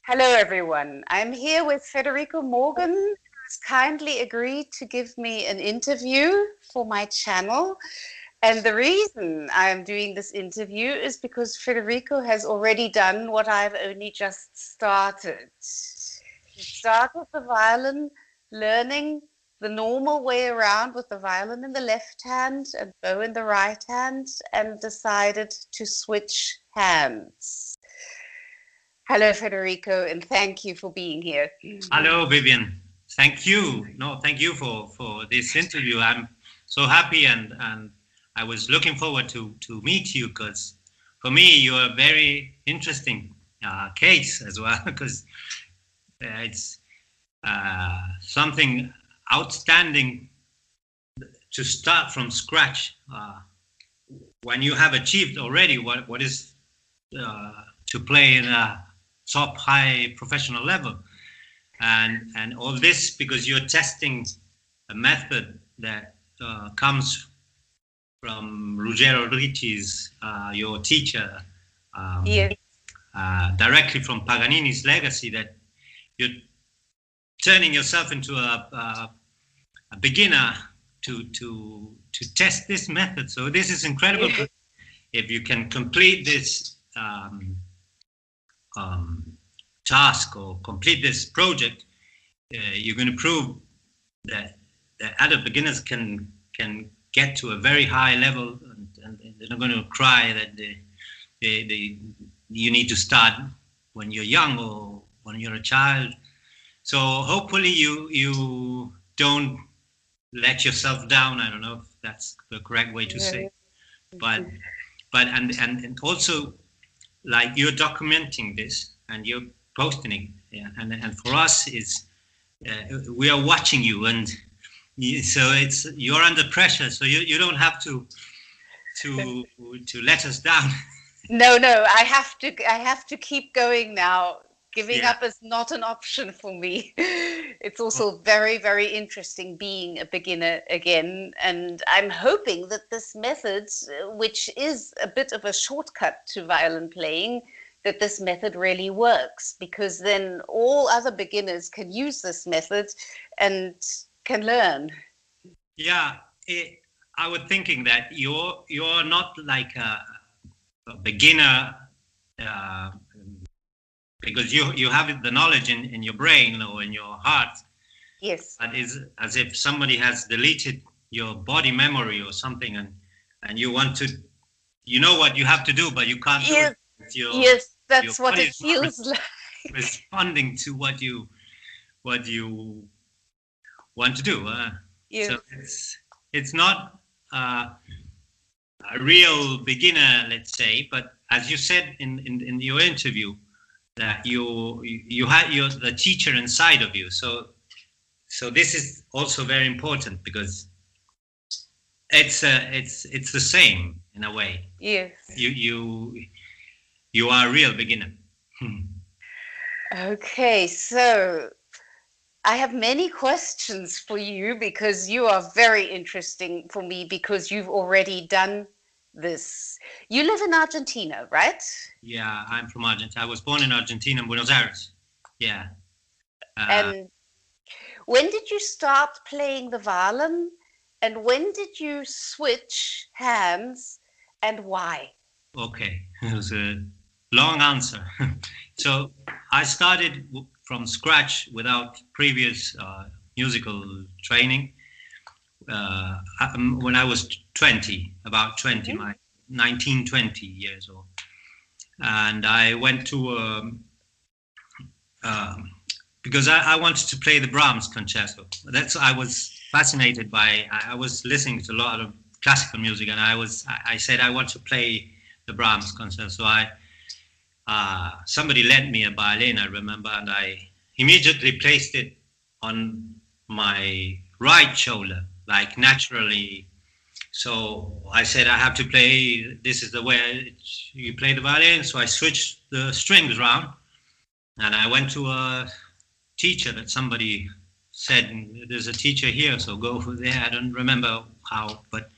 Hello, everyone. I'm here with Federico Morgan, who has kindly agreed to give me an interview for my channel. And the reason I'm doing this interview is because Federico has already done what I've only just started. He started the violin learning the normal way around with the violin in the left hand and bow in the right hand, and decided to switch hands. Hello, Federico, and thank you for being here. Hello, Vivian. Thank you. No, thank you for this interview. I'm so happy and I was looking forward to meet you because for me you're a very interesting case as well because it's something outstanding to start from scratch when you have achieved already what is to play in a top high professional level. And all this because you're testing a method that comes from Ruggiero Ricci's, your teacher, Yes. directly from Paganini's legacy, that you're turning yourself into a beginner to test this method. So this is incredible. Yes. If you can complete this task or complete this project, you're going to prove that other beginners can get to a very high level, and they're not going to cry that you need to start when you're young or when you're a child. So hopefully you don't let yourself down. I don't know if that's the correct way to say, but and also, like, you're documenting this and you're posting it, yeah, and for us it's we are watching you, and so you're under pressure, so you don't have to let us down. No, I have to keep going now. Giving Yeah. up is not an option for me. It's also very, very interesting being a beginner again. And I'm hoping that this method, which is a bit of a shortcut to violin playing, that this method really works, because then all other beginners can use this method and can learn. Yeah, I was thinking that you're not like a beginner because you have the knowledge in your brain or in your heart. Yes. That is as if somebody has deleted your body memory or something, and you want to, you know what you have to do, but you can't do Yes. it. Yes, that's your what body it is not feels like. responding to what you want to do. Yes. So it's not a real beginner, let's say, but as you said in your interview, that you had the teacher inside of you. So this is also very important because it's the same in a way. Yes. You are a real beginner. Okay, so I have many questions for you because you are very interesting for me because you've already done this. You live in Argentina, right? Yeah, I'm from Argentina. I was born in Argentina, in Buenos Aires. Yeah. And when did you start playing the violin? And when did you switch hands and why? Okay, it was a long answer. So I started from scratch without previous musical training when I was 20, about 20, my 19, 20 years old. And I went to, because I wanted to play the Brahms concerto. I was fascinated by, I was listening to a lot of classical music, and I said I want to play the Brahms concerto. So somebody lent me a violin, I remember, and I immediately placed it on my right shoulder, like naturally. So I said, I have to play, this is the way you play the violin. So I switched the strings around, and I went to a teacher that somebody said, there's a teacher here, so go over there. I don't remember how, but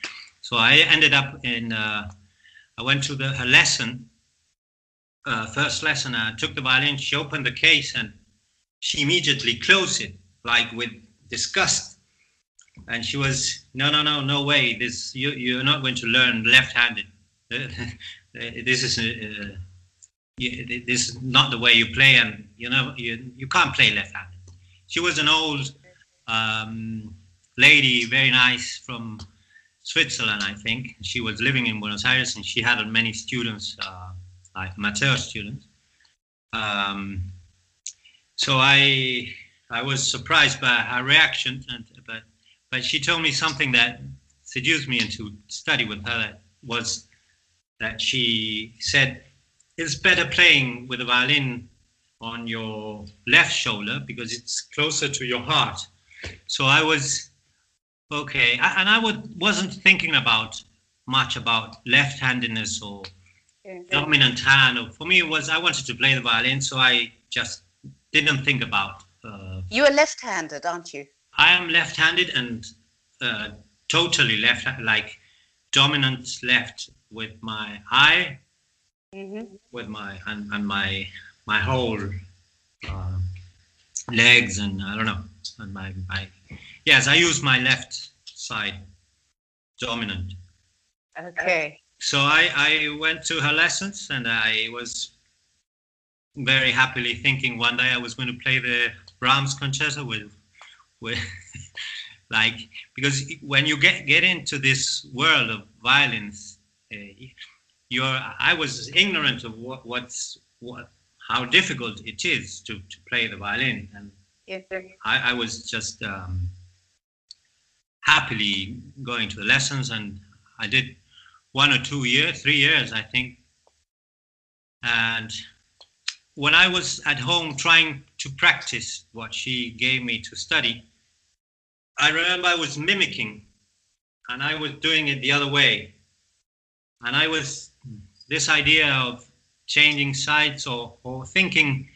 so I ended up I went to a lesson first lesson, I took the violin. She opened the case and she immediately closed it, like with disgust. And she was, no way. You're not going to learn left-handed. This is this is not the way you play, and you can't play left-handed. She was an old lady, very nice, from Switzerland, I think. She was living in Buenos Aires, and she had many students, like amateur students. So I was surprised by her reaction, but she told me something that seduced me into study with her. That was that she said, it's better playing with a violin on your left shoulder because it's closer to your heart. So I was okay, and I wasn't thinking much about left-handedness or dominant hand. Or for me, it was I wanted to play the violin, so I just didn't think about. You are left-handed, aren't you? I am left-handed and totally left, like dominant left with my eye, with my and my whole legs, and I don't know, and my yes, I use my left side dominant. Okay. So I went to her lessons, and I was very happily thinking one day I was going to play the Brahms concerto with like, because when you get into this world of violins, I was ignorant of how difficult it is to play the violin, and I was just happily going to the lessons, and I did 1 or 2 years, 3 years, I think. And when I was at home trying to practice what she gave me to study, I remember I was mimicking, and I was doing it the other way. And I was, this idea of changing sides or thinking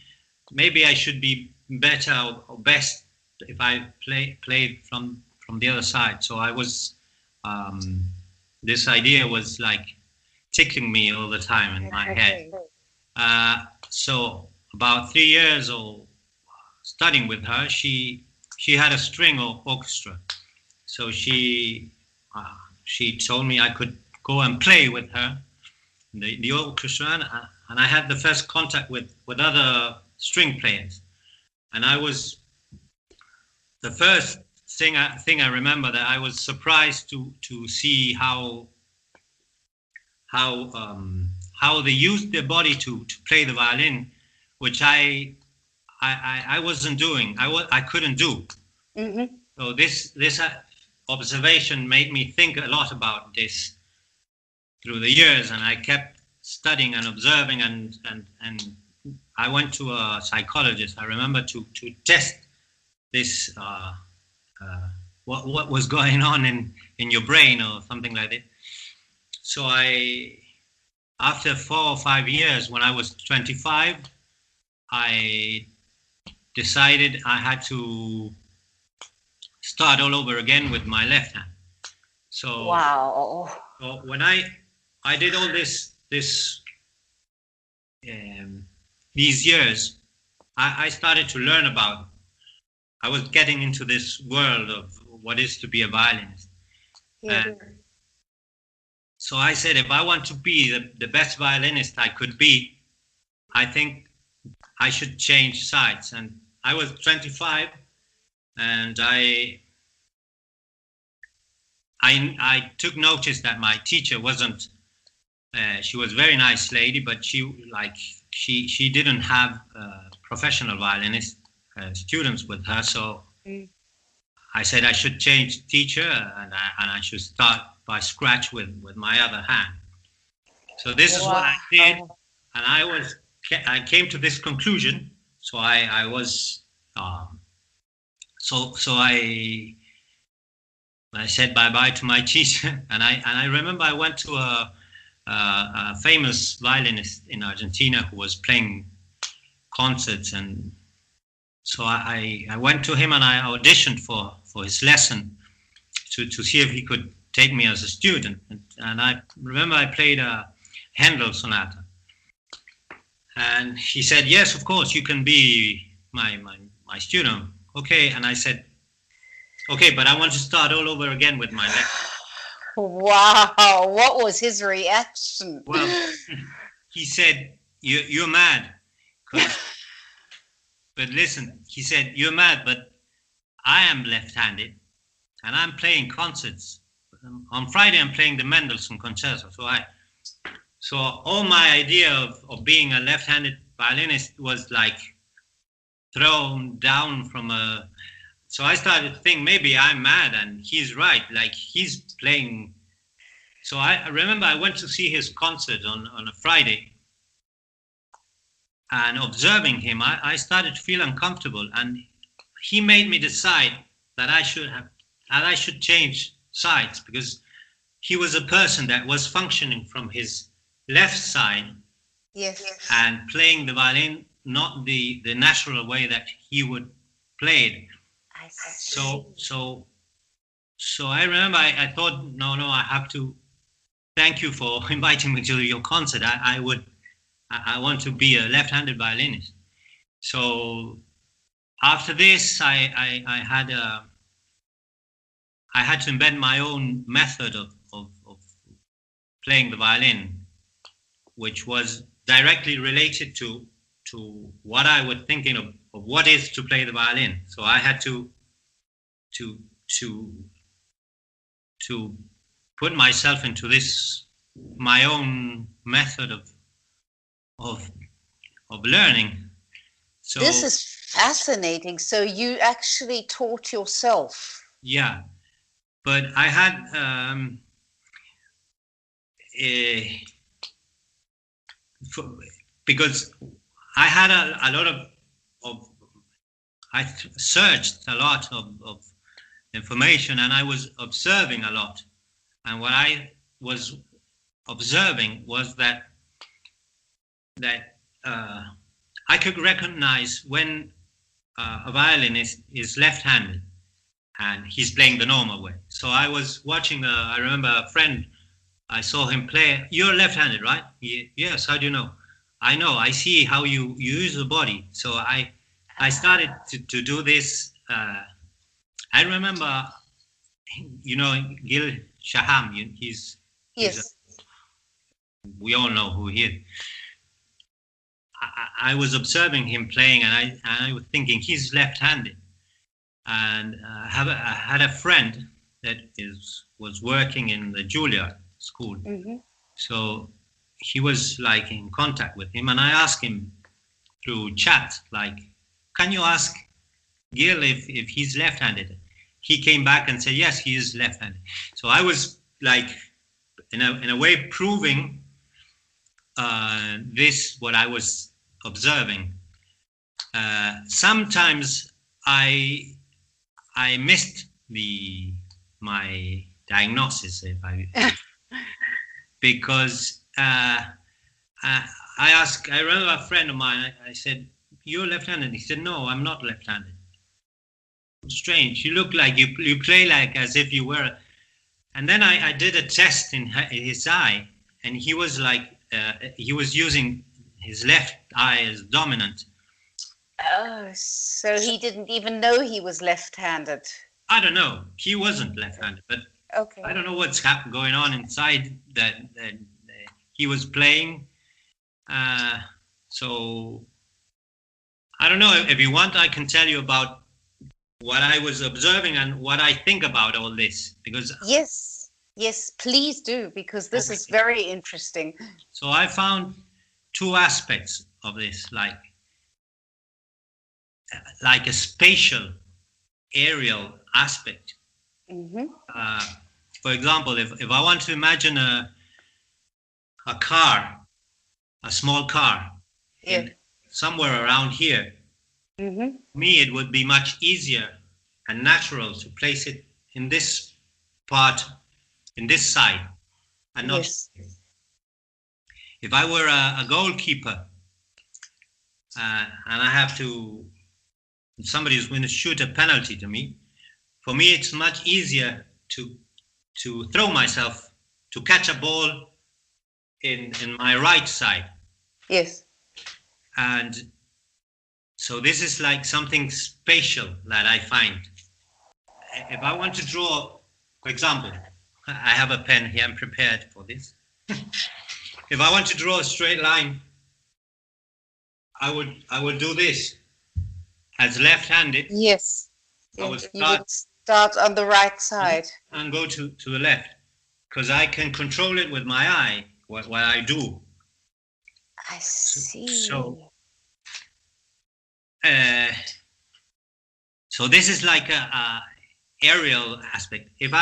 maybe I should be better or best if I played from the other side. So I was, this idea was like tickling me all the time in my head. So about 3 years of studying with her, she had a string orchestra. So she told me I could go and play with her, the orchestra, and I had the first contact with other string players. And I was, the first thing I remember that I was surprised to see how they used their body to play the violin, which I wasn't doing. I couldn't do. So this observation made me think a lot about this through the years, and I kept studying and observing, and I went to a psychologist. I remember to test this what was going on in your brain or something like that. So after 4 or 5 years, when I was 25, I decided I had to start all over again with my left hand. So wow. So when I did all these years, I started to learn about. I was getting into this world of what is to be a violinist. And so I said, if I want to be the best violinist I could be, I think I should change sides. And I was 25, and I took notice that my teacher wasn't. She was a very nice lady, but she didn't have professional violinist students with her. So I said I should change teacher, and I should start by scratch with my other hand. So this is what I did, and I came to this conclusion. So I was I said bye-bye to my teacher, and I remember I went to a famous violinist in Argentina who was playing concerts, and so I went to him and I auditioned for his lesson to see if he could take me as a student. And I remember I played a Handel sonata, And he said, yes, of course, you can be my student. Okay. And I said, okay, but I want to start all over again with my left. Wow, what was his reaction? Well, he said, you're mad. But listen, he said, you're mad, but I am left-handed and I'm playing concerts. On Friday, I'm playing the Mendelssohn concerto. So all my idea of being a left-handed violinist was like thrown down from a... So I started to think maybe I'm mad and he's right, like he's playing. So I remember I went to see his concert on a Friday, and observing him, I started to feel uncomfortable, and he made me decide that I should change sides, because he was a person that was functioning from his left side. Yes. And playing the violin not the natural way that he would play it. I see. So I remember I thought, no, I have to thank you for inviting me to your concert. I want to be a left-handed violinist. So after this, I had to invent my own method of playing the violin, which was directly related to what I was thinking of what is to play the violin. So I had to put myself into this, my own method of learning. So this is fascinating. So you actually taught yourself? Yeah, but I had because I had a lot of I searched a lot of information, and I was observing a lot. And what I was observing was that I could recognize when a violinist is left-handed and he's playing the normal way. So I was watching, I remember a friend, I saw him play. You're left-handed, right? Yes, how do you know? I know, I see how you use the body. So I started to do this. I remember, Gil Shaham, he's yes. We all know who he is. I was observing him playing, and I was thinking he's left-handed. And I had a friend that was working in the Juilliard school. Mm-hmm. So he was like in contact with him, and I asked him through chat, like, can you ask Gil if he's left-handed? He came back and said, yes, he is left-handed. So I was like, in a way, proving this, what I was observing. Sometimes I missed my diagnosis, because I remember a friend of mine, I said, you're left-handed? He said, no, I'm not left-handed. Strange, you look like you play like as if you were. And then I did a test in his eye, and he was like, he was using his left eye as dominant. Oh, so he didn't even know he was left-handed. I don't know. He wasn't left-handed, but okay. I don't know what's going on inside that he was playing. So I don't know. If you want, I can tell you about what I was observing and what I think about all this, because yes, please do, because this is very interesting. So I found two aspects of this, like a spatial, aerial aspect. Mm-hmm. For example, if I want to imagine a car, a small car, somewhere around here, mm-hmm. For me it would be much easier and natural to place it in this part, in this side, and not. If I were a goalkeeper and I have to, somebody is going to shoot a penalty to me, for me it's much easier to throw myself to catch a ball in my right side. Yes. And so this is like something spatial that I find. If I want to draw, for example, I have a pen here, I'm prepared for this. If I want to draw a straight line, I would do this. As left-handed, Yes. I would You would start on the right side. and go to the left, because I can control it with my eye, what I do. I see. So this is like a aerial aspect. And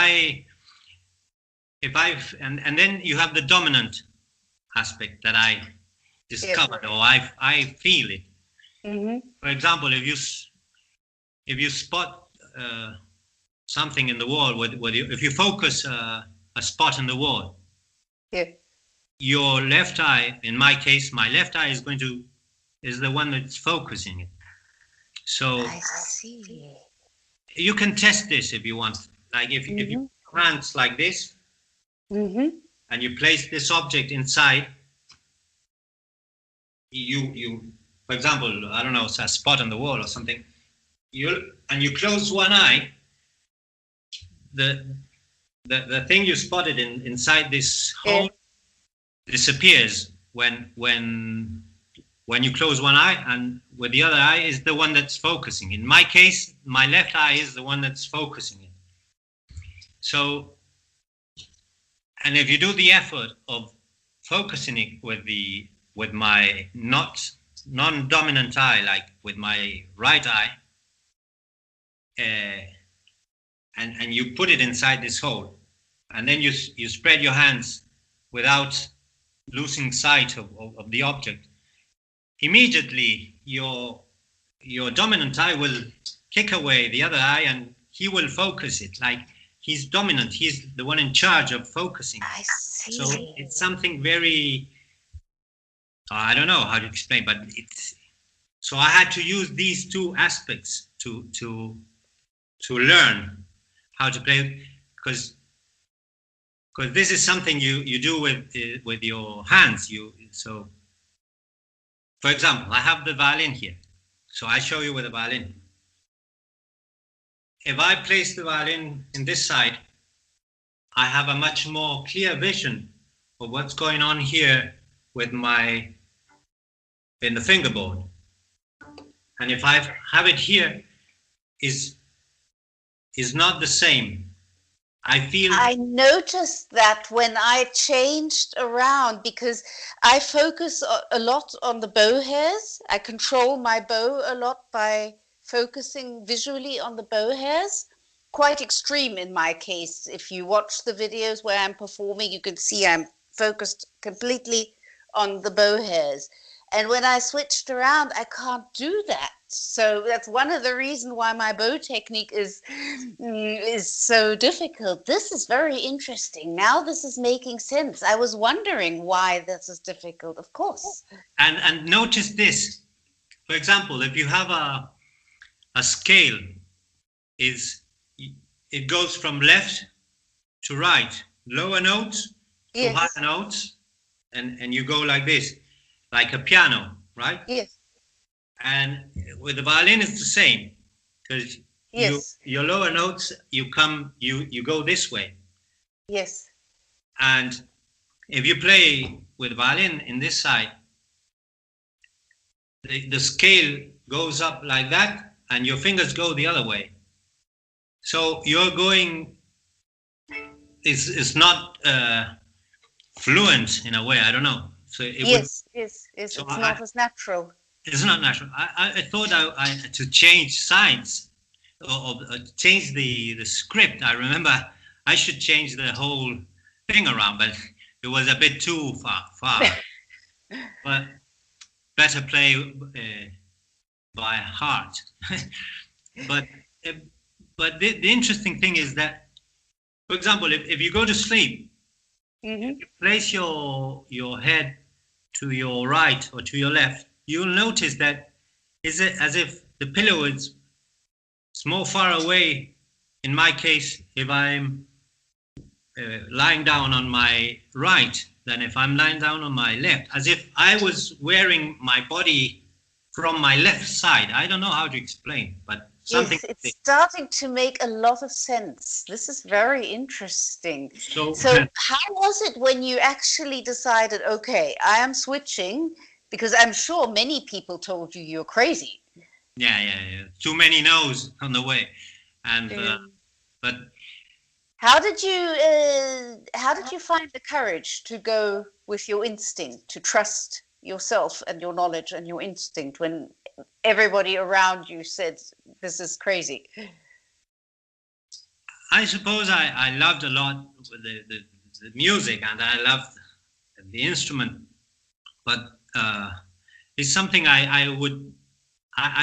then you have the dominant aspect that I discovered, or I feel it. Mm-hmm. For example, if you spot something in the wall, if you focus a spot in the wall, your left eye, in my case, my left eye is the one that's focusing it. So I see. You can test this if you want. Like if you hands like this, and you place this object inside, you for example, I don't know, it's a spot on the wall or something, you close one eye, the thing you spotted inside this hole disappears when you close one eye, and with the other eye is the one that's focusing. In my case, my left eye is the one that's focusing it. So, and if you do the effort of focusing it with my non-dominant eye, like with my right eye, and you put it inside this hole, and then you spread your hands without losing sight of the object, immediately your dominant eye will kick away the other eye, and he will focus it. Like he's dominant, he's the one in charge of focusing. I see. So it's something very, I don't know how to explain, but so I had to use these two aspects to learn how to play, because this is something you do with your hands. So for example, I have the violin here, so I show you with the violin. If I place the violin in this side, I have a much more clear vision of what's going on here with in the fingerboard. And if I have it here, is not the same. I noticed that when I changed around, because I focus a lot on the bow hairs. I control my bow a lot by focusing visually on the bow hairs. Quite extreme in my case. If you watch the videos where I'm performing, you can see I'm focused completely on the bow hairs. And when I switched around, I can't do that. So that's one of the reasons why my bow technique is so difficult. This is very interesting. Now this is making sense. I was wondering why this is difficult, of course. And notice this. For example, if you have a scale, it goes from left to right, lower notes to higher notes, and you go like this, like a piano, right? Yes. And with the violin, it's the same, because your lower notes, you go this way. Yes. And if you play with violin in this side, the scale goes up like that, and your fingers go the other way. So you're going, it's not fluent in a way, I don't know. So it's not as natural. It's not natural. I thought I to change sides or change the script. I remember I should change the whole thing around, but it was a bit too far. But better play by heart. But the interesting thing is that, for example, if you go to sleep, if you place your head to your right or to your left, you'll notice that it's as if the pillow is more far away. In my case, if I'm lying down on my right than if I'm lying down on my left, as if I was wearing my body from my left side. I don't know how to explain, but something. Yes, it's starting to make a lot of sense. This is very interesting. So, So, how was it when you actually decided, okay, I am switching? Because I'm sure many people told you you're crazy. yeah. Too many no's on the way, and but How did you find the courage to go with your instinct, to trust yourself and your knowledge and your instinct when everybody around you said this is crazy? I suppose I loved a lot the music, and I loved the instrument, but it's something I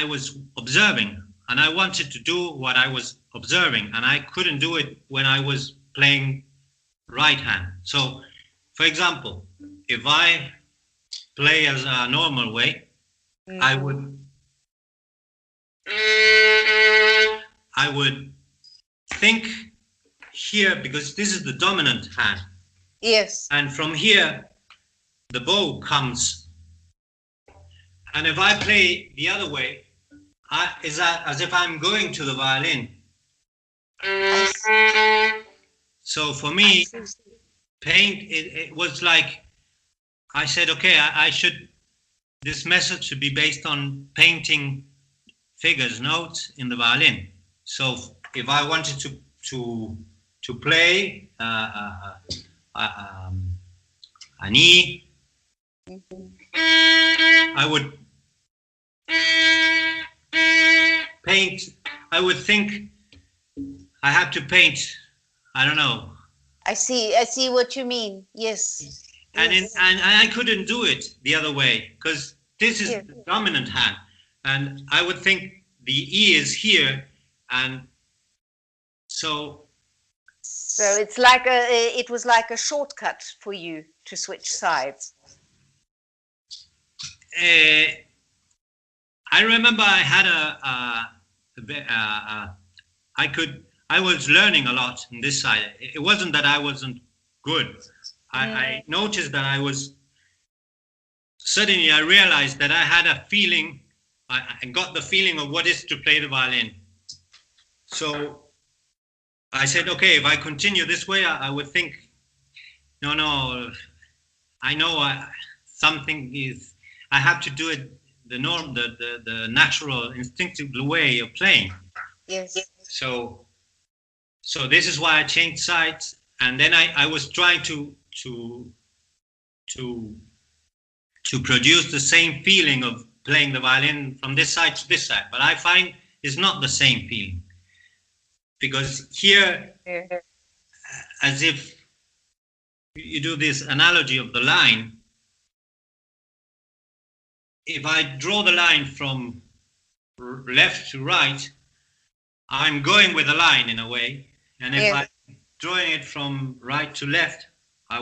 was observing, and I wanted to do what I was observing, and I couldn't do it when I was playing right hand. So, for example, if I play as a normal way, I would think here, because this is the dominant hand. Yes. And from here, the bow comes. And if I play the other way, is that as if I'm going to the violin. So for me, it was like, I said, okay, I should, this method should be based on painting figures, notes in the violin. So if I wanted to play an E, I would paint, I would think I have to paint, I don't know. I see what you mean. Yes. And yes. And I couldn't do it the other way, because this is the dominant hand. And I would think the E is here, and so it's like it was like a shortcut for you to switch sides. I remember I had I was learning a lot on this side. It wasn't that I wasn't good. I noticed that I was, suddenly I realized that I had a feeling, I got the feeling of what is to play the violin. So I said, okay, if I continue this way, I would think, no, I know something is, I have to do it the natural, instinctive way of playing. Yes. So this is why I changed sides, and then I was trying to produce the same feeling of playing the violin from this side to this side, but I find it's not the same feeling, because here, as if you do this analogy of the line, if I draw the line from left to right, I'm going with the line in a way, and if I'm drawing it from right to left, I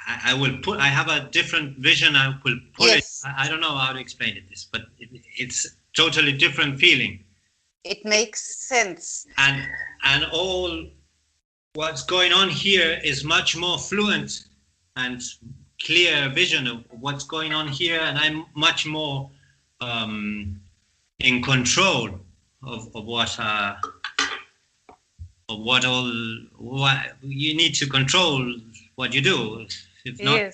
have a different vision. I will pull it. I don't know how to explain it, but it's totally different feeling. It makes sense. And all what's going on here is much more fluent and clear vision of what's going on here, and I'm much more in control of what you need to control what you do. If not,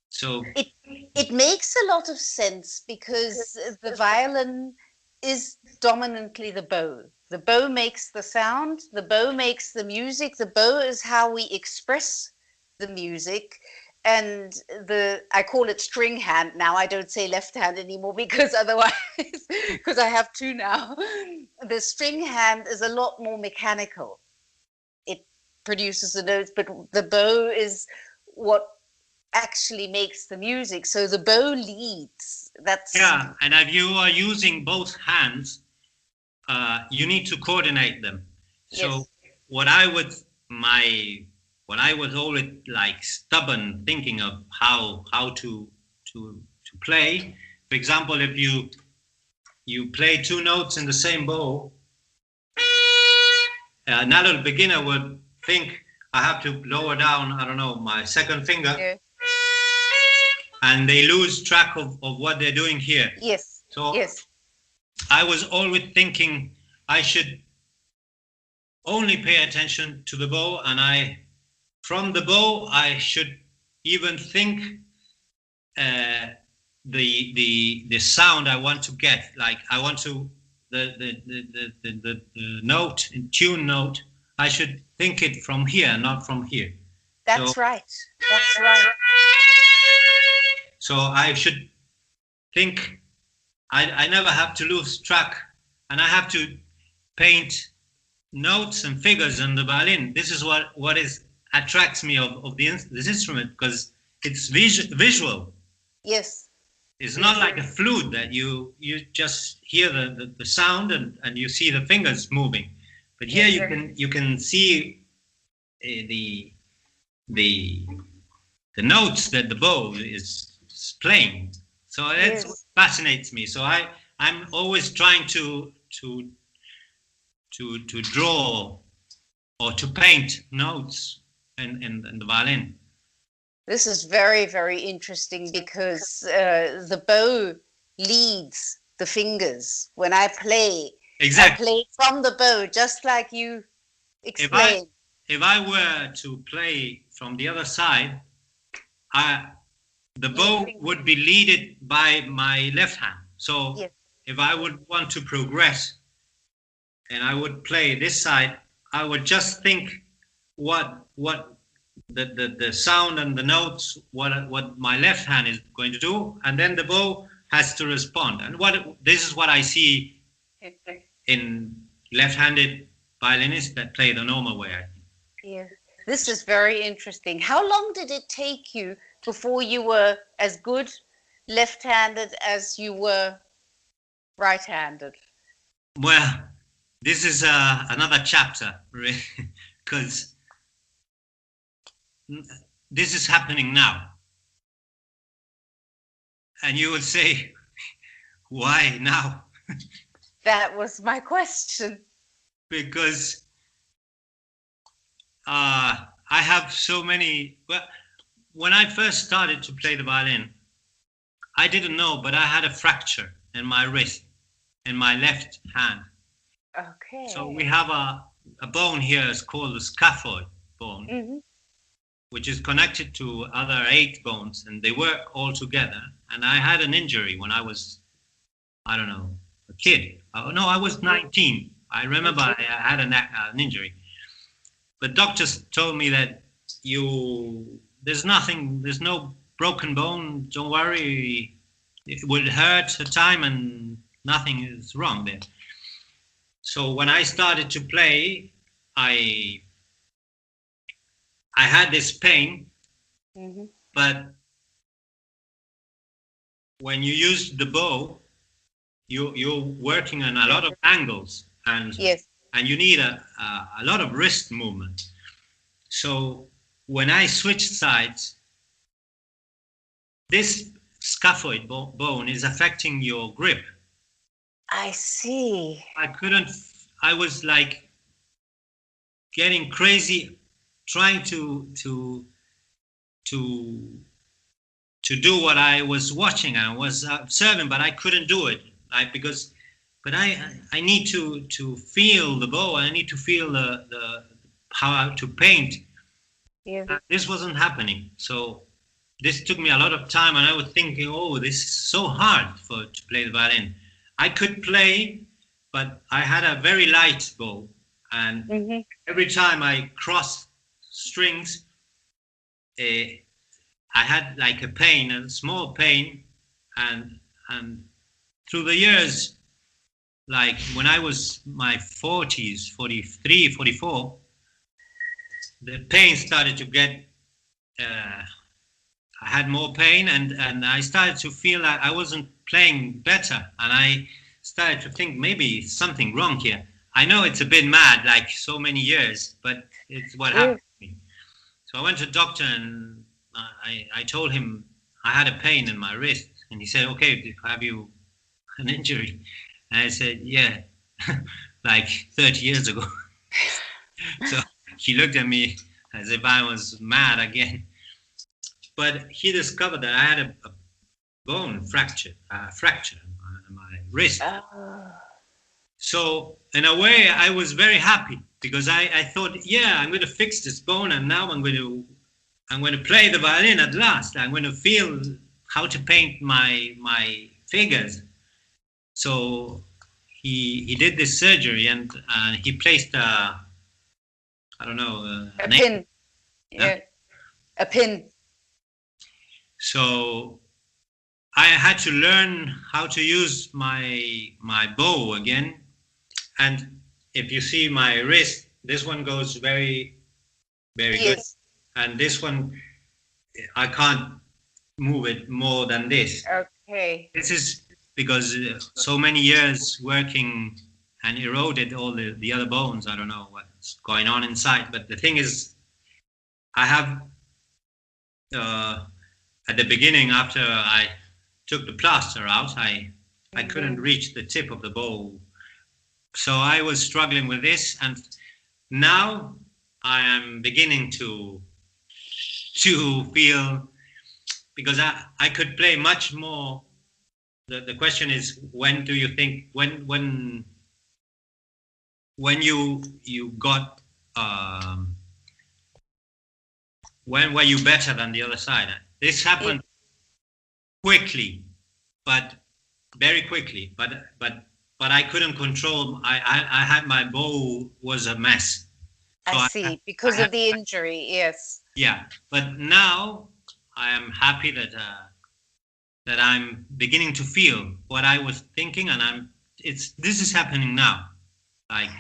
so it makes a lot of sense, because the violin is dominantly the bow. The bow makes the sound, the bow makes the music, the bow is how we express the music. And I call it string hand now. I don't say left hand anymore, because otherwise, because I have two now. The string hand is a lot more mechanical. It produces the notes, but the bow is what actually makes the music. So the bow leads. And if you are using both hands, you need to coordinate them. So what I was always like stubborn thinking of how to play. For example, if you play two notes in the same bow, another beginner would think I have to lower down, I don't know, my second finger. and they lose track of what they're doing here. Yes. So Yes. I was always thinking I should only pay attention to the bow, and from the bow I should even think the sound I want to get. Like I want to the note, tune note. I should think it from here, not from here. That's right. That's right. So I should think. I never have to lose track, and I have to paint notes and figures on the violin. This is what attracts me of this instrument, because it's visual. Yes. It's not like a flute that you just hear the sound and you see the fingers moving. But here you can see the notes that the bow is playing. So that's what fascinates me. So I'm always trying to draw or to paint notes in the violin. This is very, very interesting, because the bow leads the fingers. When I play, exactly. I play from the bow, just like you explained. If I were to play from the other side, the bow would be leaded by my left hand. So if I would want to progress and I would play this side, I would just think what the sound and the notes, what my left hand is going to do, and then the bow has to respond. And this is what I see in left-handed violinists that play the normal way, I think. Yeah, this is very interesting. How long did it take you before you were as good left-handed as you were right-handed? Well, this is another chapter, really, because this is happening now. And you would say, why now? That was my question. Because I have so many. Well, when I first started to play the violin, I didn't know, but I had a fracture in my wrist, in my left hand. Okay. So we have a bone here, it's called the scaphoid bone, which is connected to other 8 bones, and they work all together. And I had an injury when I was, I don't know, a kid. No, I was 19. I remember I had an injury. But doctors told me that there's no broken bone, don't worry, it will hurt at time and nothing is wrong there. So when I started to play, I had this pain, but when you use the bow, you're working on a lot of angles, and you need a lot of wrist movement. So when I switched sides, this scaphoid bone is affecting your grip. I see. I was like getting crazy trying to do what I was watching and I was observing, but I couldn't do it. But I need to feel the bow. I need to feel the how to paint. Yeah. This wasn't happening. So this took me a lot of time, and I was thinking, oh, this is so hard to play the violin. I could play, but I had a very light bow, and every time I crossed strings, I had like a small pain, and through the years, like when I was my 40s, 43, 44, the pain started to get, I had more pain, and I started to feel that I wasn't playing better, and I started to think maybe something wrong here. I know it's a bit mad, like so many years, but it's what happened to me. So I went to the doctor, and I told him I had a pain in my wrist, and he said, okay, have you an injury? And I said, yeah, like 30 years ago. So he looked at me as if I was mad again. but he discovered that I had a bone fracture on my wrist. So in a way, I was very happy because I thought, yeah, I'm going to fix this bone, and now I'm going to play the violin at last. I'm going to feel how to paint my figures. So he did this surgery, and he placed a pin. Yeah, a pin. So I had to learn how to use my bow again. And if you see my wrist, this one goes very, very good. And this one, I can't move it more than this. Okay. This is because so many years working and eroded all the other bones. I don't know what's going on inside. But the thing is, I have, at the beginning, after I took the plaster out, I couldn't reach the tip of the bow. So I was struggling with this, and now I am beginning to feel, because I could play much more. The question is, when do you think, when you got, when were you better than the other side? This happened quickly, but very quickly, but I couldn't control. I had, my bow was a mess. So I see, because of the injury, yes. Yeah, but now I am happy that I'm beginning to feel what I was thinking, and this is happening now, like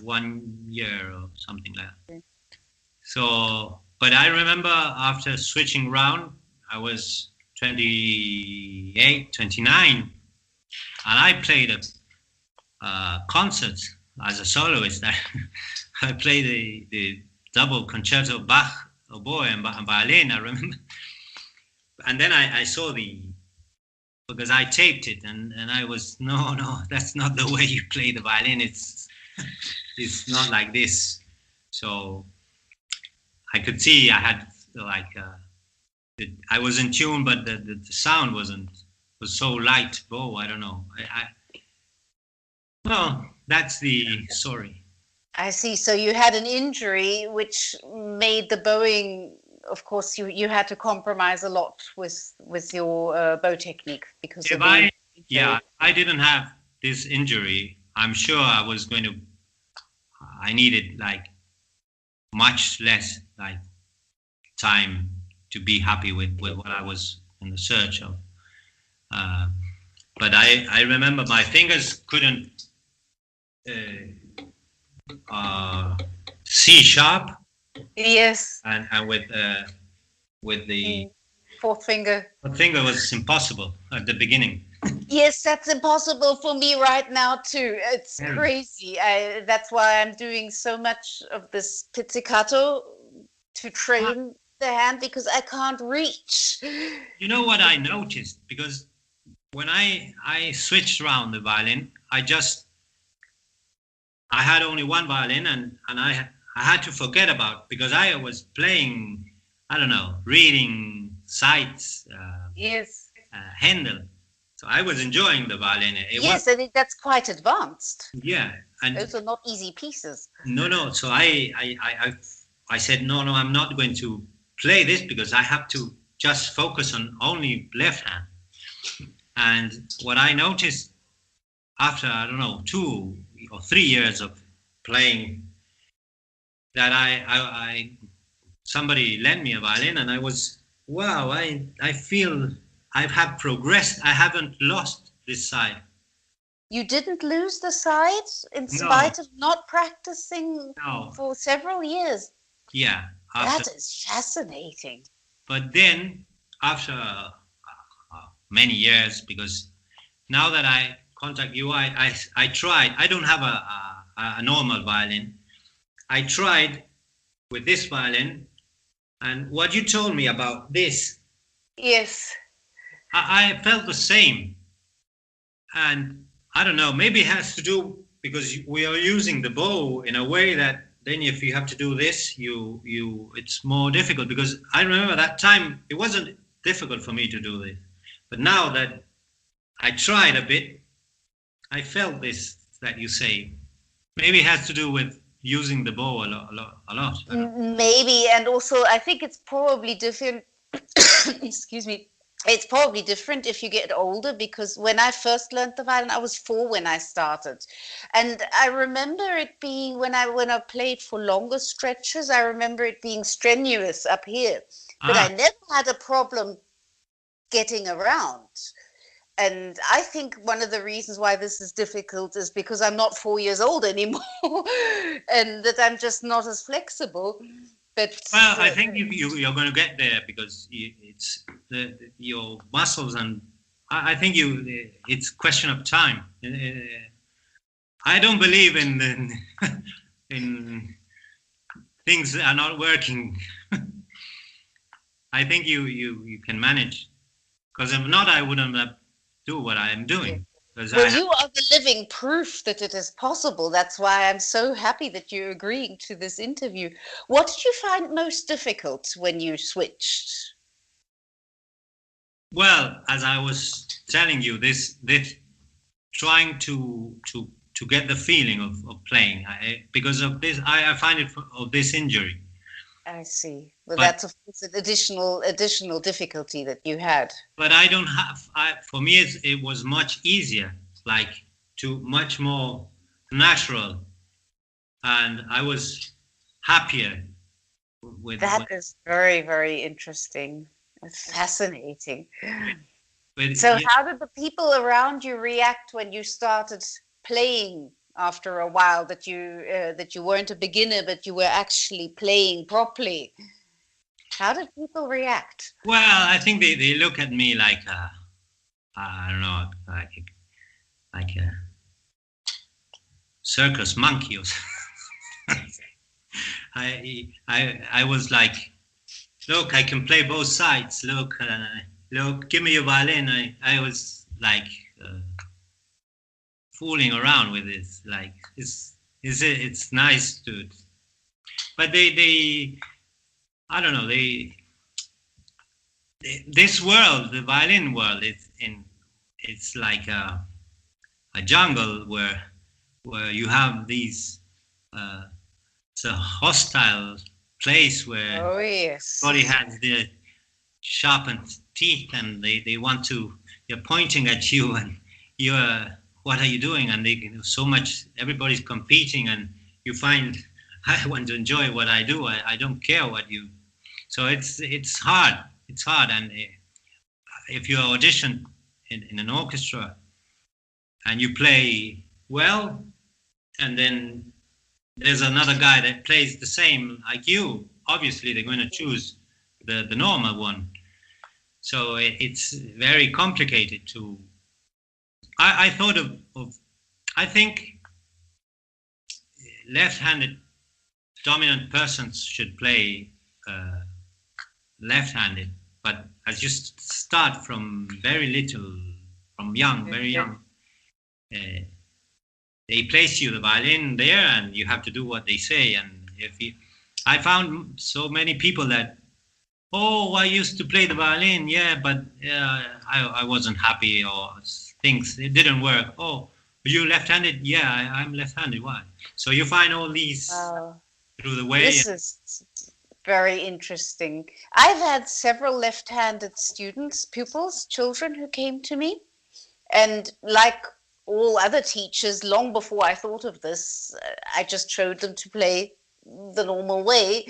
1 year or something like that. So, but I remember after switching round, I was 28, 29, and I played concerts as a soloist. I played the double concerto Bach, oboe and violin, I remember. And then I saw because I taped it, and I was, no, that's not the way you play the violin. It's not like this. So I could see I had I was in tune, but the sound was so light. Bow, I don't know. Well, that's the story. I see. So you had an injury which made the bowing, of course, you had to compromise a lot with your bow technique because of the injury. I didn't have this injury, I'm sure I needed like much less like time to be happy with what I was in the search of. But I remember my fingers couldn't C sharp. Yes. And with the fourth finger. Fourth finger was impossible at the beginning. Yes, that's impossible for me right now too. It's crazy. That's why I'm doing so much of this pizzicato to train the hand, because I can't reach. You know what I noticed? Because when I switched around the violin, I had only one violin, and I had to forget about, because I was playing, I don't know, reading sights, yes, Handel. So I was enjoying the violin. And that's quite advanced. Yeah, and those are not easy pieces. No. So I said no, I'm not going to play this, because I have to just focus on only left hand. And what I noticed after, I don't know, 2 or 3 years of playing, that I somebody lent me a violin, and I was, wow, I feel I have progressed. I haven't lost this side. You didn't lose the side in spite of not practicing for several years? Yeah. That is fascinating. But then, after many years, because now that I contact you, I tried. I don't have a normal violin. I tried with this violin, and what you told me about this. Yes. I felt the same. And I don't know, maybe it has to do because we are using the bow in a way that then if you have to do this, it's more difficult, because I remember that time it wasn't difficult for me to do this, but now that I tried a bit, I felt this that you say. Maybe it has to do with using the bow a lot. I don't know. Maybe, and also I think it's probably different. Excuse me. It's probably different if you get older, because when I first learned the violin, I was 4 when I started, and I remember it being when I played for longer stretches. I remember it being strenuous up here, but I never had a problem getting around. And I think one of the reasons why this is difficult is because I'm not 4 years old anymore, and that I'm just not as flexible. But well, I think you're going to get there, because it's your muscles, and I think it's question of time. I don't believe in in things that are not working. I think you can manage, because if not, I wouldn't do what I am doing. Well, you are the living proof that it is possible. That's why I'm so happy that you're agreeing to this interview. What did you find most difficult when you switched? Well, as I was telling you, this trying to get the feeling of playing, because of this, I find it of this injury. I see. Well, that's of course an additional difficulty that you had. But I don't have. For me, it was much easier, like much more natural, and I was happier with. That is very, very interesting. It's fascinating. So, how did the people around you react when you started playing? After a while, that you weren't a beginner, but you were actually playing properly. How did people react? Well, I think they look at me like I don't know, like a circus monkey or something. I was like, look, I can play both sides. Look, give me your violin. I was like. Fooling around with it, like it's nice to, but they I don't know, this world, the violin world, it's like a jungle where you have these it's a hostile place where everybody has the sharpened teeth, and they want to, they're pointing at you, and you're, what are you doing? And so much, everybody's competing, and you find, I want to enjoy what I do. I don't care what you. So it's hard. It's hard, and if you audition in an orchestra and you play well, and then there's another guy that plays the same like you, obviously they're going to choose the normal one. So it's very complicated to. I thought of I think left-handed dominant persons should play left-handed, but as you start from very little, from young, very young, they place you the violin there, and you have to do what they say. And I found so many people that, oh, I used to play the violin, yeah, but I wasn't happy, or things, it didn't work. Oh, you left-handed? Yeah, I'm left-handed. Why? So you find all these through the way. This is very interesting. I've had several left-handed students, pupils, children who came to me, and like all other teachers, long before I thought of this, I just showed them to play the normal way,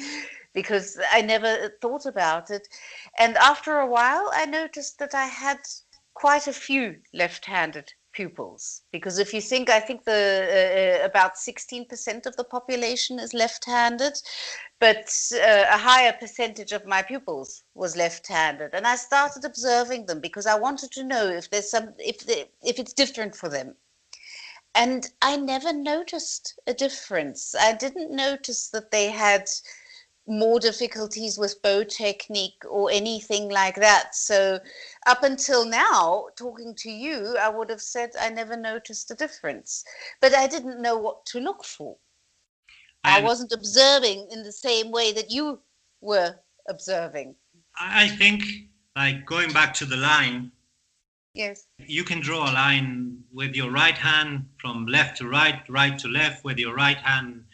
because I never thought about it. And after a while, I noticed that I had quite a few left-handed pupils, because if you think, I think about 16% of the population is left-handed, but a higher percentage of my pupils was left-handed, and I started observing them because I wanted to know if there's if it's different for them. And I never noticed a difference. I didn't notice that they had more difficulties with bow technique or anything like that. So up until now, talking to you, I would have said I never noticed a difference, but I didn't know what to look for. I wasn't observing in the same way that you were observing. I think, like going back to the line, Yes. you can draw a line with your right hand from left to right, right to left, with your right hand.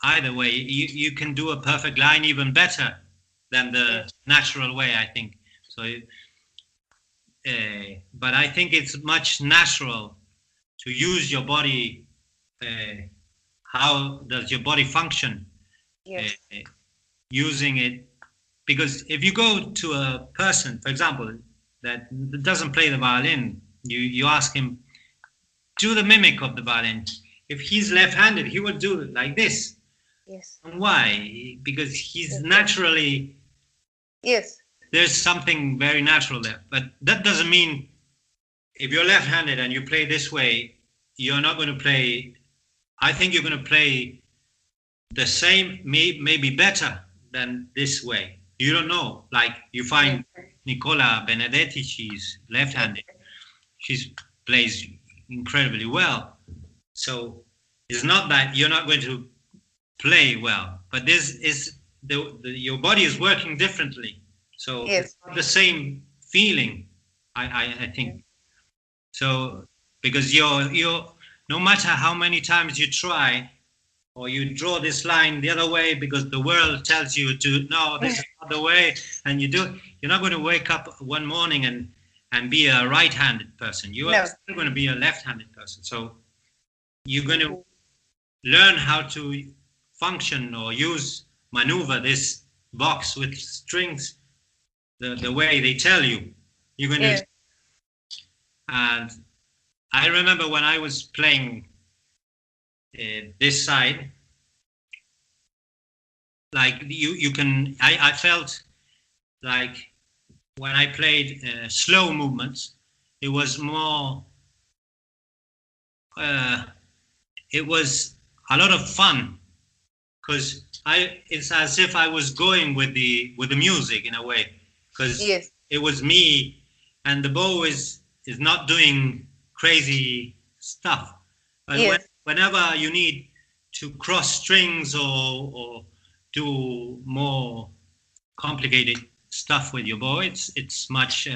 Either way, you can do a perfect line even better than the natural way, I think. So, but I think it's much natural to use your body. How does your body function? Yes. Using it, because if you go to a person, for example, that doesn't play the violin, you ask him, do the mimic of the violin. If he's left-handed, he would do it like this. Yes. And why? Because he's naturally. Yes. There's something very natural there. But that doesn't mean if you're left-handed and you play this way, you're not going to play. I think you're going to play the same, maybe better than this way. You don't know. Like you find Nicola Benedetti, she's left-handed. She plays incredibly well. So it's not that you're not going to play well, but this is your body is working differently. So it's not the same feeling, I think. So because you're no matter how many times you try or you draw this line the other way because the world tells you to, no, this is not the way, and you're not going to wake up one morning and be a right-handed person. You are still going to be a left-handed person. So you're going to learn how to function or maneuver this box with strings the way they tell you. You're going to. And I remember when I was playing this side, like you can, I felt like when I played slow movements, it was more, it was a lot of fun, because it's as if I was going with the music in a way, because it was me, and the bow is not doing crazy stuff. But whenever you need to cross strings or do more complicated stuff with your bow, it's much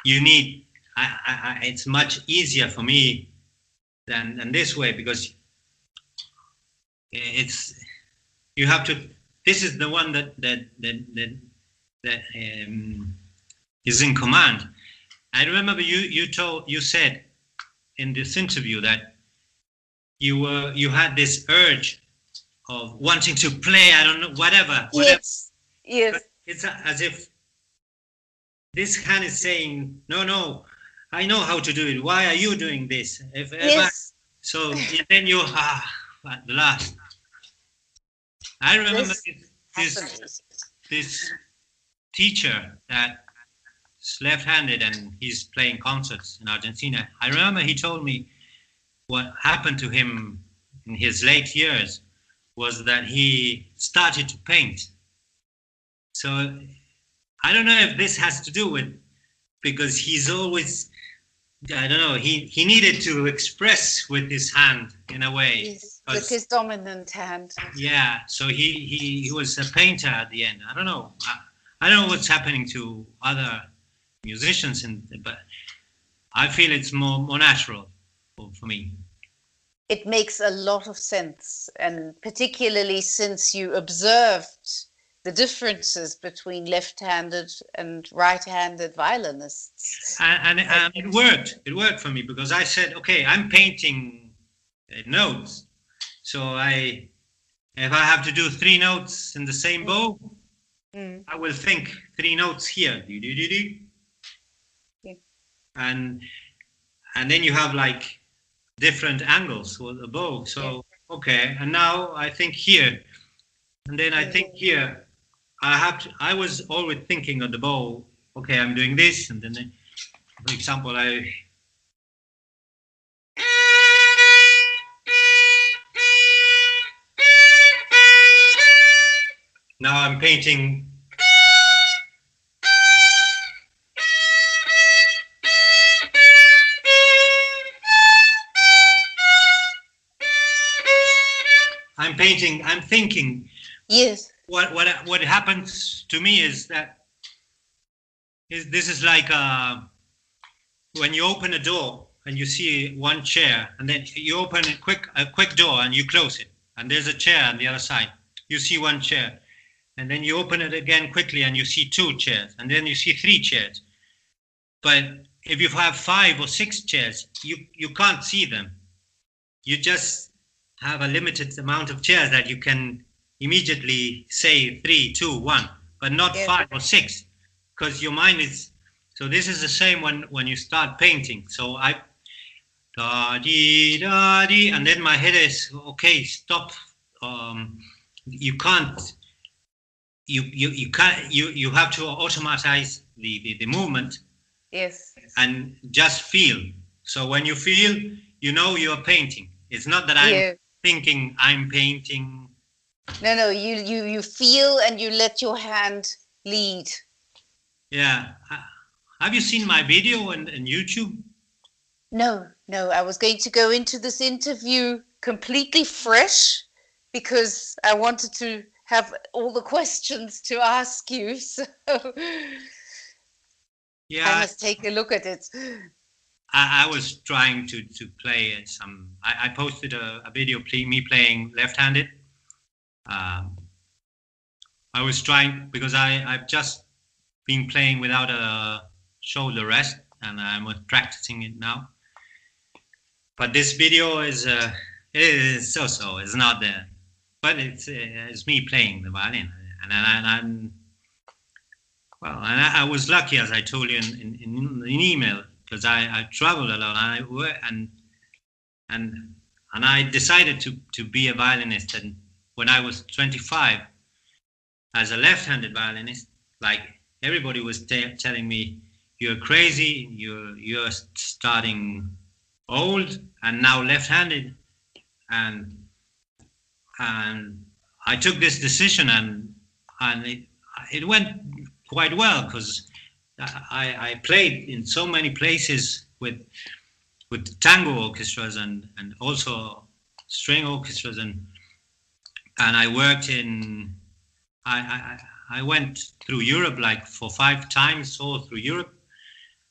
it's much easier for me than this way, because you have to. This is the one that is in command. I remember you said in this interview that you had this urge of wanting to play. I don't know, whatever. Yes. It's as if this hand is saying, no, I know how to do it. Why are you doing this? So then you at the last. I remember this teacher that's left-handed and he's playing concerts in Argentina. I remember he told me what happened to him in his late years was that he started to paint. So I don't know if this has to do with, because he's always, I don't know, he needed to express with his hand in a way. Yes, with his dominant hand. Yeah, so he was a painter at the end. I don't know. I don't know what's happening to other musicians, but I feel it's more natural for me. It makes a lot of sense, and particularly since you observed the differences between left-handed and right-handed violinists. And it worked. It worked for me, because I said, okay, I'm painting notes. So if I have to do 3 notes in the same bow, I will think 3 notes here. And then you have like different angles with the bow. So, okay, and now I think here. And then I think here. I was always thinking of the bow. Okay, I'm doing this, and then, for example, now I'm painting. I'm painting. I'm thinking. Yes. What happens to me is that this is like when you open a door and you see one chair, and then you open a quick door and you close it, and there's a chair on the other side. You see one chair, and then you open it again quickly and you see two chairs, and then you see three chairs. But if you have 5 or 6 chairs, you can't see them. You just have a limited amount of chairs that you can immediately say 3, 2, 1, but not 5 or 6, because your mind is. So this is the same when you start painting. So I da dee da dee, and then my head is okay. Stop. You can't. You can't. You have to automatize the movement. Yes. And just feel. So when you feel, you know you're painting. It's not that I'm thinking I'm painting. No. You feel and you let your hand lead. Yeah. Have you seen my video on YouTube? No. I was going to go into this interview completely fresh because I wanted to have all the questions to ask you. So yeah, I must take a look at it. I was trying to play some. I posted a video me playing left-handed. I was trying because I've just been playing without a shoulder rest, and I'm practicing it now. But this video is so. It's not there, but it's me playing the violin, and I was lucky, as I told you in email, because I traveled a lot, and I work and I decided to be a violinist. And when I was 25, as a left-handed violinist, like everybody was telling me, "You're crazy. You're starting old, and now left-handed." And I took this decision, and it went quite well, because I played in so many places with tango orchestras and also string orchestras, and I worked in. I went through Europe like for 5 times, all through Europe.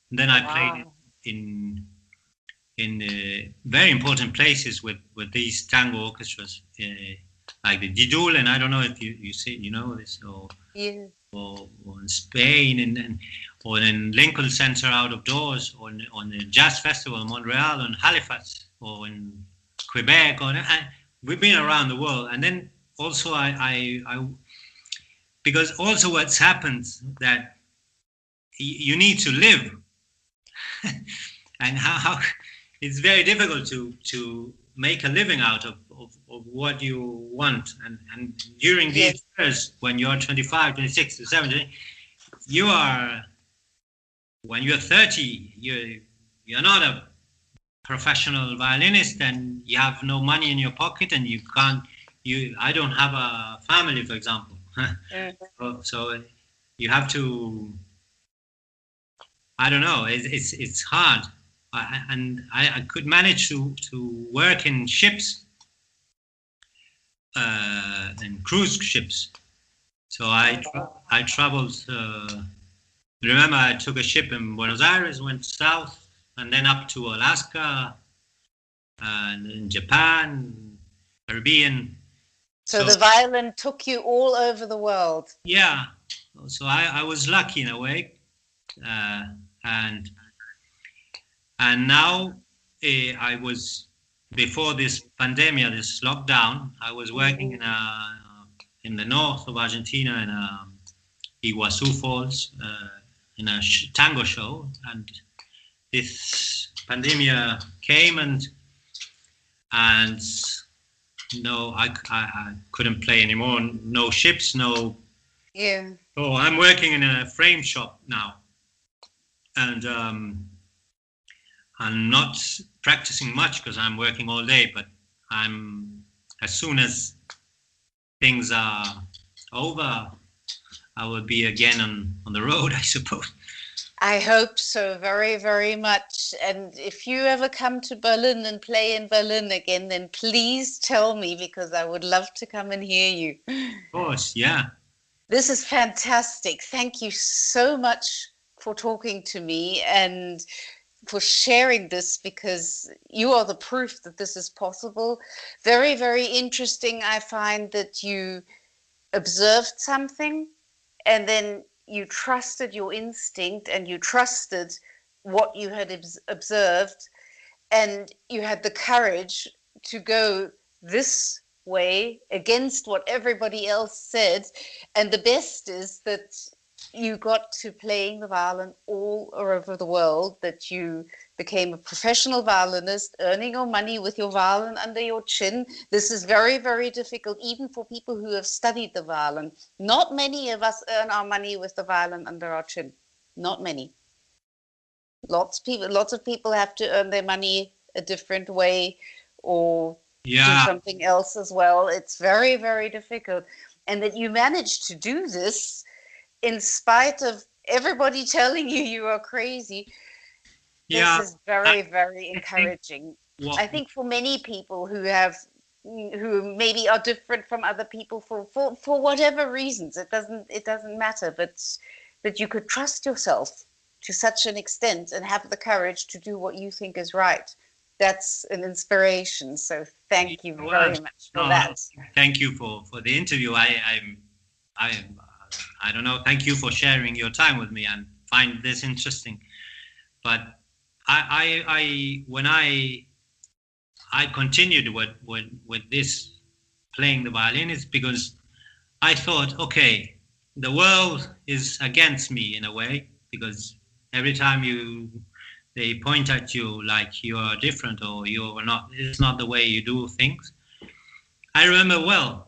And then I played in very important places with these tango orchestras, like the Didul, and I don't know if you see, you know this, or in Spain, or in Lincoln Center out of doors, or on the Jazz Festival in Montreal, or in Halifax, or in Quebec, we've been around the world. And then also I because also what's happened that you need to live, and how it's very difficult to make a living out of what you want. And during these years, when you're 25, 26, 27, when you're 30, you're not a professional violinist, and you have no money in your pocket, and I don't have a family, for example. So you have to, I don't know, it's hard. I could manage to work in ships, in cruise ships. So I traveled. Remember, I took a ship in Buenos Aires, went south, and then up to Alaska, and in Japan, Caribbean. So the violin took you all over the world. Yeah. So I was lucky in a way, and now I was, before this pandemic, this lockdown, I was working in the north of Argentina, in Iguazu Falls, in a tango show, and this pandemic came, and no, I couldn't play anymore. No ships, no. Yeah. Oh, I'm working in a frame shop now, and I'm not practicing much because I'm working all day. But as soon as things are over, I will be again on the road, I suppose. I hope so very, very much. And if you ever come to Berlin and play in Berlin again, then please tell me because I would love to come and hear you. Of course, yeah. This is fantastic. Thank you so much for talking to me and for sharing this because you are the proof that this is possible. Very, very interesting. I find that you observed something and then you trusted your instinct and you trusted what you had observed and you had the courage to go this way against what everybody else said. And the best is that you got to playing the violin all over the world, that you became a professional violinist, earning your money with your violin under your chin. This is very, very difficult, even for people who have studied the violin. Not many of us earn our money with the violin under our chin. Not many. Lots of people have to earn their money a different way or do something else as well. It's very, very difficult. And that you managed to do this in spite of everybody telling you you are crazy. This is very, very encouraging. I think for many people who maybe are different from other people for whatever reasons, it doesn't matter, but that you could trust yourself to such an extent and have the courage to do what you think is right. That's an inspiration. So thank you very much for that. Thank you for the interview. I don't know. Thank you for sharing your time with me and find this interesting. But when I continued with this playing the violin is because I thought, okay, the world is against me in a way because every time they point at you like you are different or you are not. It's not the way you do things. I remember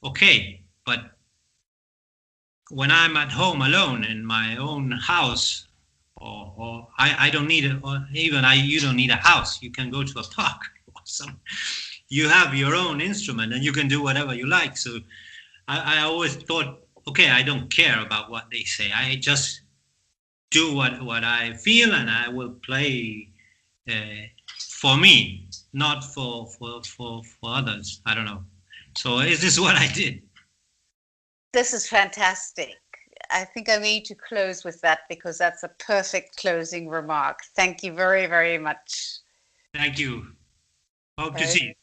okay, but when I'm at home alone in my own house, or I don't need it, or even you don't need a house. You can go to a park or something. You have your own instrument and you can do whatever you like. So I always thought, okay, I don't care about what they say. I just do what I feel and I will play for me, not for others. I don't know. So is this what I did? This is fantastic. I think I need to close with that because that's a perfect closing remark. Thank you very, very much. Thank you. Hope to see you.